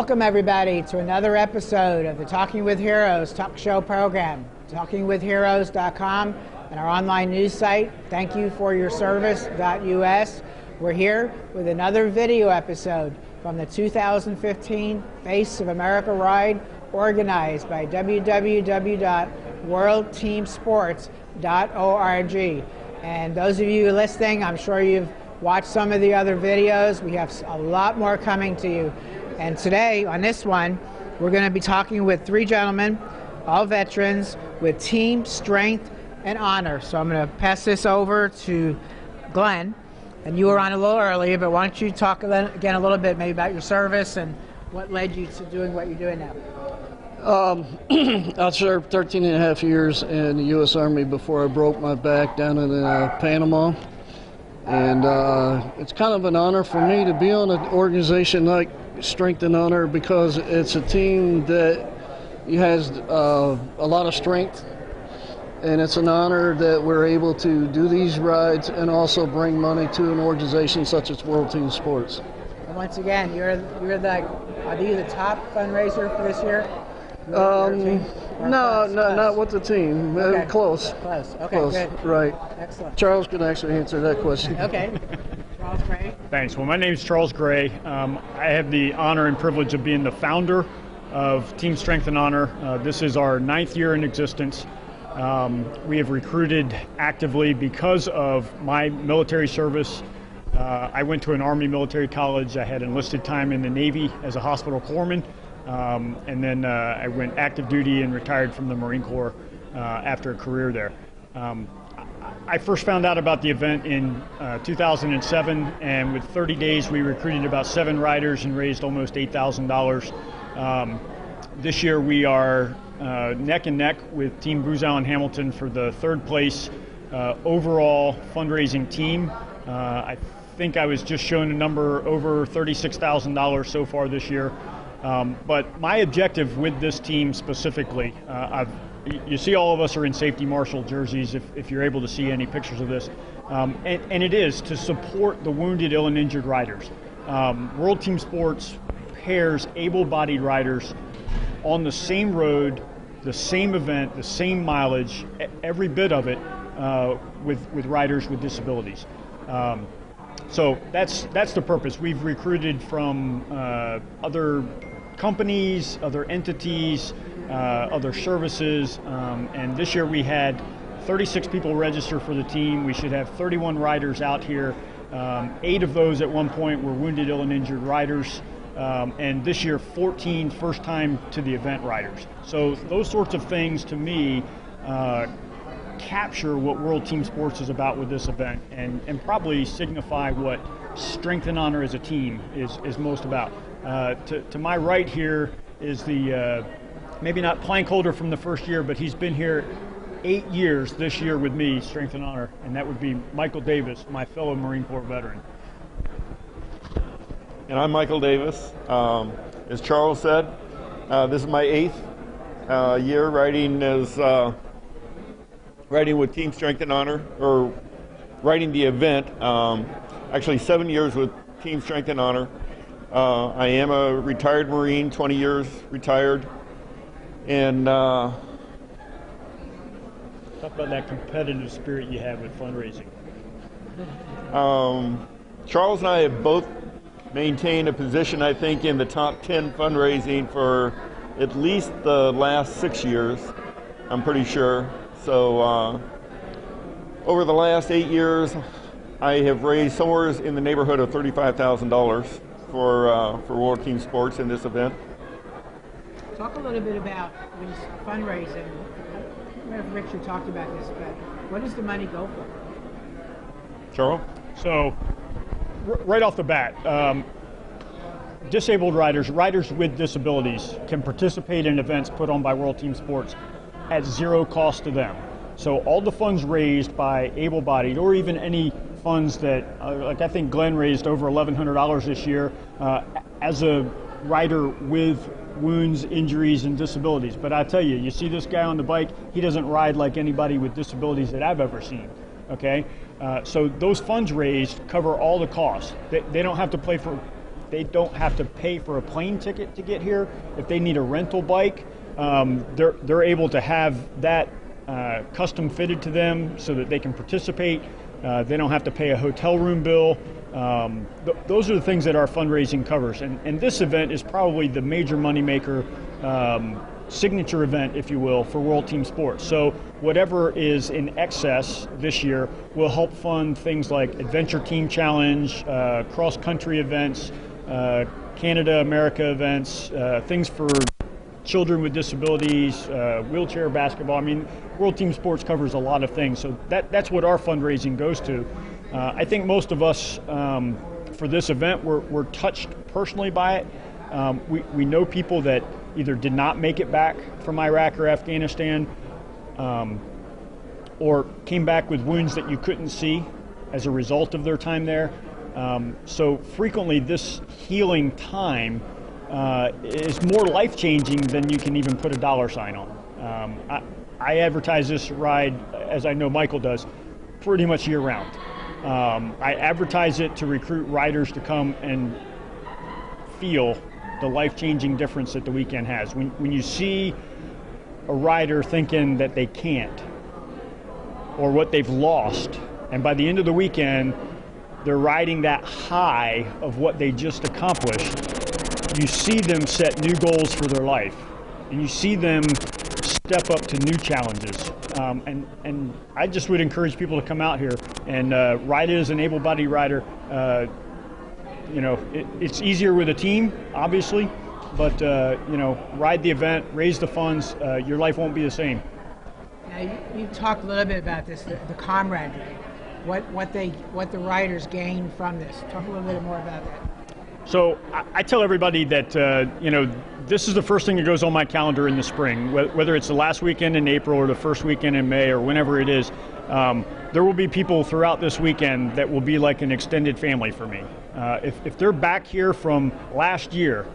Welcome everybody to another episode of the Talking with Heroes talk show program, talkingwithheroes.com and our online news site, thankyouforyourservice.us. We're here with another video episode from the 2015 Face of America Ride, organized by www.worldteamsports.org. And those of you listening, I'm sure you've watched some of the other videos. We have a lot more coming to you. And today, on this one, we're going to be talking with three gentlemen, all veterans, with team strength and honor. So I'm going to pass this over to Glenn. And you were on a little earlier, but why don't you talk again a little bit maybe about your service and what led you to doing what you're doing now? I served 13 and a half years in the U.S. Army before I broke my back down in Panama. And it's kind of an honor for me to be on an organization like Strength and Honor, because it's a team that has a lot of strength, and it's an honor that we're able to do these rides and also bring money to an organization such as World Team Sports. And once again, are you the top fundraiser for this year? No, not with the team. Okay. Close. Okay, Close. good. Right. Excellent. Charles can actually answer that question. Okay. Charles Gray. Thanks. Well, my name is Charles Gray. I have the honor and privilege of being the founder of Team Strength and Honor. This is our 9th year in existence. We have recruited actively because of my military service. I went to an Army military college. I had enlisted time in the Navy as a hospital corpsman. And then I went active duty and retired from the Marine Corps after a career there. I first found out about the event in 2007, and with 30 days we recruited about 7 riders and raised almost $8,000. This year we are neck and neck with Team Booz Allen Hamilton for the 3rd place overall fundraising team. I think I was just shown a number over $36,000 so far this year. But my objective with this team specifically, you see all of us are in safety marshal jerseys if you're able to see any pictures of this, and it is to support the wounded, ill, and injured riders. World Team Sports pairs able-bodied riders on the same road, the same event, the same mileage, every bit of it, with riders with disabilities. So that's the purpose. We've recruited from other companies, other entities, other services, and this year we had 36 people register for the team. We should have 31 riders out here. 8 of those at one point were wounded, ill, and injured riders, and this year 14 first time to the event riders. So those sorts of things to me capture what World Team Sports is about with this event, and probably signify what Strength and Honor as a team is most about. To my right here is the maybe not plank holder from the first year, but he's been here 8 years this year with me, Strength and Honor, and that would be Michael Davis, my fellow Marine Corps veteran. And I'm Michael Davis. As Charles said, this is my 8th year riding with Team Strength and Honor, or riding the event. Actually 7 years with Team Strength and Honor. I am a retired Marine, 20 years retired. And talk about that competitive spirit you have with fundraising. Charles and I have both maintained a position, I think, in the top 10 fundraising for at least the last 6 years, I'm pretty sure. So over the last 8 years, I have raised somewhere in the neighborhood of $35,000 for World Team Sports in this event. Talk a little bit about when you fundraising. I don't know if Richard talked about this, but what does the money go for? Charles? So, right off the bat, disabled riders with disabilities can participate in events put on by World Team Sports at 0 cost to them. So all the funds raised by able-bodied, or even any funds that, like I think Glenn raised over $1,100 this year as a rider with wounds, injuries, and disabilities. But I tell you, you see this guy on the bike, he doesn't ride like anybody with disabilities that I've ever seen, okay? So those funds raised cover all the costs. They don't have to pay they don't have to pay for a plane ticket to get here. If they need a rental bike, they're able to have that custom fitted to them so that they can participate. They don't have to pay a hotel room bill. Those are the things that our fundraising covers. And this event is probably the major moneymaker, signature event, if you will, for World Team Sports. So whatever is in excess this year will help fund things like Adventure Team Challenge, cross-country events, Canada, America events, things for children with disabilities, wheelchair basketball. I mean, World Team Sports covers a lot of things, so that's what our fundraising goes to. I think most of us, for this event, we're touched personally by it. We know people that either did not make it back from Iraq or Afghanistan, or came back with wounds that you couldn't see as a result of their time there. So frequently this healing time is more life-changing than you can even put a dollar sign on. I advertise this ride, as I know Michael does, pretty much year-round. I advertise it to recruit riders to come and feel the life-changing difference that the weekend has. When you see a rider thinking that they can't, or what they've lost, and by the end of the weekend, they're riding that high of what they just accomplished, you see them set new goals for their life, and you see them step up to new challenges. And I just would encourage people to come out here and ride it as an able-bodied rider. You know, it's easier with a team, obviously, but you know, ride the event, raise the funds. Your life won't be the same. Now, you talked a little bit about this, the camaraderie, what the riders gain from this. Talk a little bit more about that. So I tell everybody that you know, this is the first thing that goes on my calendar in the spring, whether it's the last weekend in April or the first weekend in May or whenever it is. There will be people throughout this weekend that will be like an extended family for me. If they're back here from last year,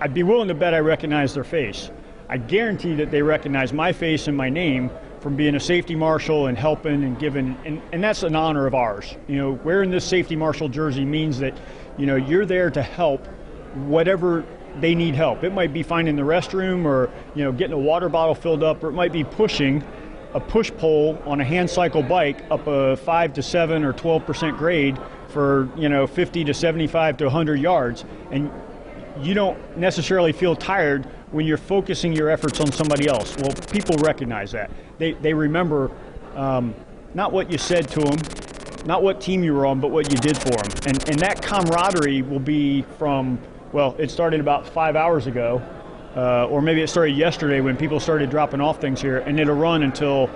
I'd be willing to bet I recognize their face. I guarantee that they recognize my face and my name from being a safety marshal and helping and giving, and that's an honor of ours. You know, wearing this safety marshal jersey means that, you know, you're there to help whatever they need help. It might be finding the restroom, or, you know, getting a water bottle filled up, or it might be pushing a push pole on a hand cycle bike up a 5 to 7 or 12% grade for, you know, 50 to 75 to 100 yards. And you don't necessarily feel tired when you're focusing your efforts on somebody else. Well, people recognize that. They remember not what you said to them, not what team you were on, but what you did for them. And that camaraderie will be from, well, it started about 5 hours ago, or maybe it started yesterday when people started dropping off things here, and it'll run until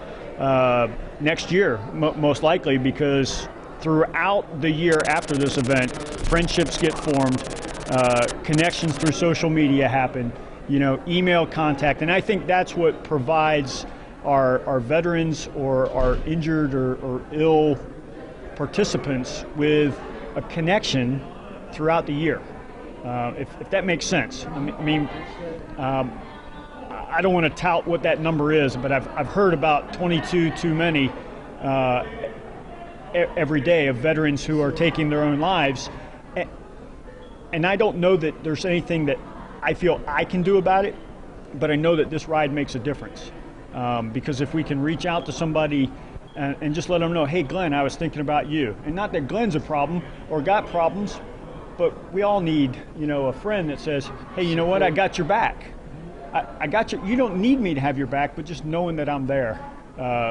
next year, most likely, because throughout the year after this event, friendships get formed, connections through social media happen, you know, email contact, and I think that's what provides our veterans or our injured or ill participants with a connection throughout the year, if that makes sense. I mean, I don't want to tout what that number is, but I've heard about 22 too many every day of veterans who are taking their own lives, and I don't know that there's anything that I feel I can do about it, but I know that this ride makes a difference, because if we can reach out to somebody and just let them know, hey Glenn, I was thinking about you, and not that Glenn's a problem or got problems, but we all need, you know, a friend that says, hey, you know what, I got your back. I got you. You don't need me to have your back, but just knowing that I'm there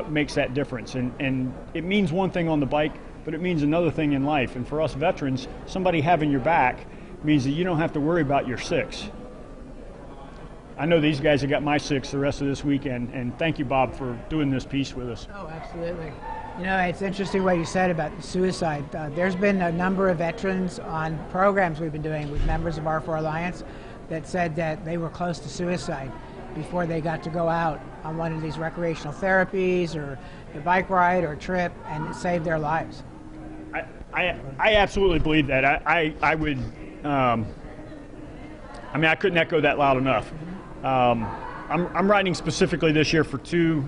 makes that difference. And it means one thing on the bike, but it means another thing in life. And for us veterans, somebody having your back means that you don't have to worry about your 6. I know these guys have got my 6 the rest of this weekend, and thank you, Bob, for doing this piece with us. Oh, absolutely. You know, it's interesting what you said about suicide. There's been a number of veterans on programs we've been doing with members of R4 Alliance that said that they were close to suicide before they got to go out on one of these recreational therapies or a bike ride or trip, and it saved their lives. I absolutely believe that. I would, I mean, I couldn't echo that loud enough. I'm riding specifically this year for two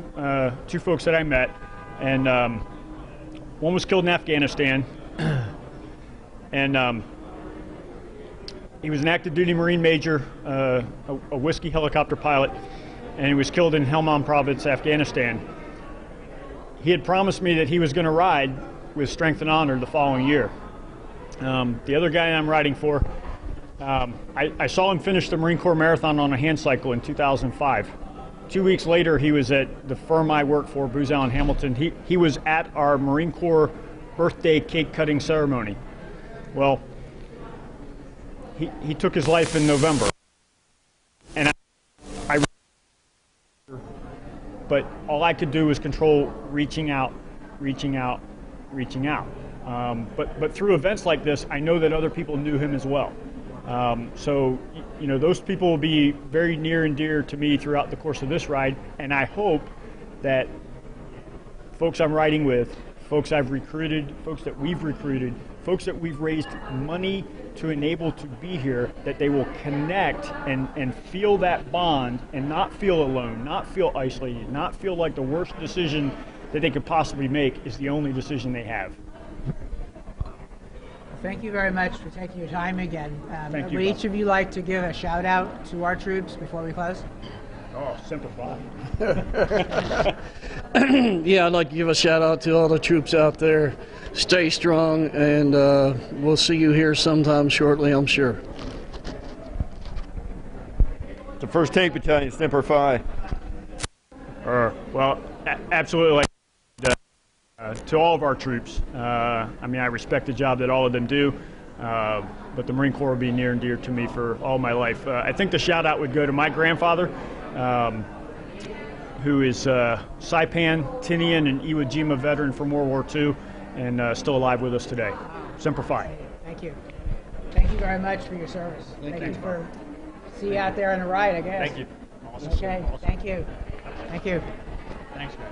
folks that I met, and one was killed in Afghanistan, and He was an active duty Marine major, a whiskey helicopter pilot, and he was killed in Helmand Province, Afghanistan. He had promised me that he was going to ride with Strength and Honor the following year. The other guy I'm riding for, I saw him finish the Marine Corps Marathon on a hand cycle in 2005. 2 weeks later, he was at the firm I work for, Booz Allen Hamilton. He was at our Marine Corps birthday cake cutting ceremony. Well, he took his life in November. And but all I could do was control reaching out. But through events like this, I know that other people knew him as well. So, you know, those people will be very near and dear to me throughout the course of this ride, and I hope that folks I'm riding with, folks I've recruited, folks that we've recruited, folks that we've raised money to enable to be here, that they will connect and feel that bond and not feel alone, not feel isolated, not feel like the worst decision that they could possibly make is the only decision they have. Thank you very much for taking your time again. Thank you, Would Bob. each of you like to give a shout out to our troops before we close? Oh, Semper Fi. Yeah, I'd like to give a shout out to all the troops out there. Stay strong, and we'll see you here sometime shortly, I'm sure. The 1st Tank Battalion, Semper Fi. Well, absolutely. To all of our troops, I mean, I respect the job that all of them do, but the Marine Corps will be near and dear to me for all my life. I think the shout out would go to my grandfather, who is Saipan, Tinian, and Iwo Jima veteran from World War II, and still alive with us today. Semper Fi. Thank you. Thank you very much for your service. Thank you for see you out there on the ride, I guess. Thank you. Awesome. Okay, Awesome. thank you. Thank you. Thanks, guys.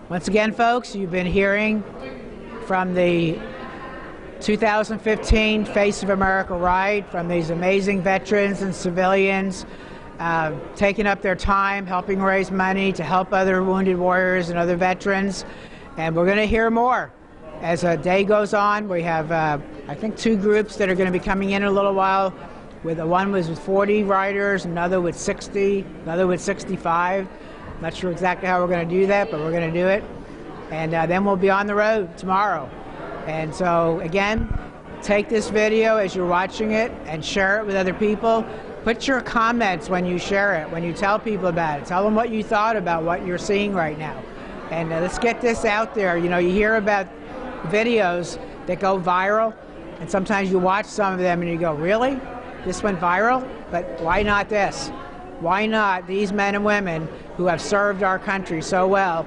Once again, folks, you've been hearing from the 2015 Face of America ride from these amazing veterans and civilians taking up their time, helping raise money to help other wounded warriors and other veterans. And we're going to hear more as the day goes on. We have, I think, 2 groups that are going to be coming in a little while. One was with 40 riders, another with 60, another with 65. Not sure exactly how we're going to do that, but we're going to do it. And then we'll be on the road tomorrow. And so, again, take this video as you're watching it and share it with other people. Put your comments when you share it, when you tell people about it. Tell them what you thought about what you're seeing right now. And let's get this out there. You know, you hear about videos that go viral, and sometimes you watch some of them and you go, really? This went viral? But why not this? Why not these men and women who have served our country so well,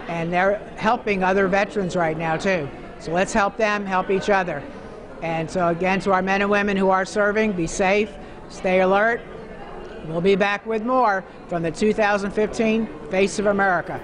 and they're helping other veterans right now too. So let's help them, help each other. And so again, to our men and women who are serving, be safe, stay alert. We'll be back with more from the 2015 Face of America.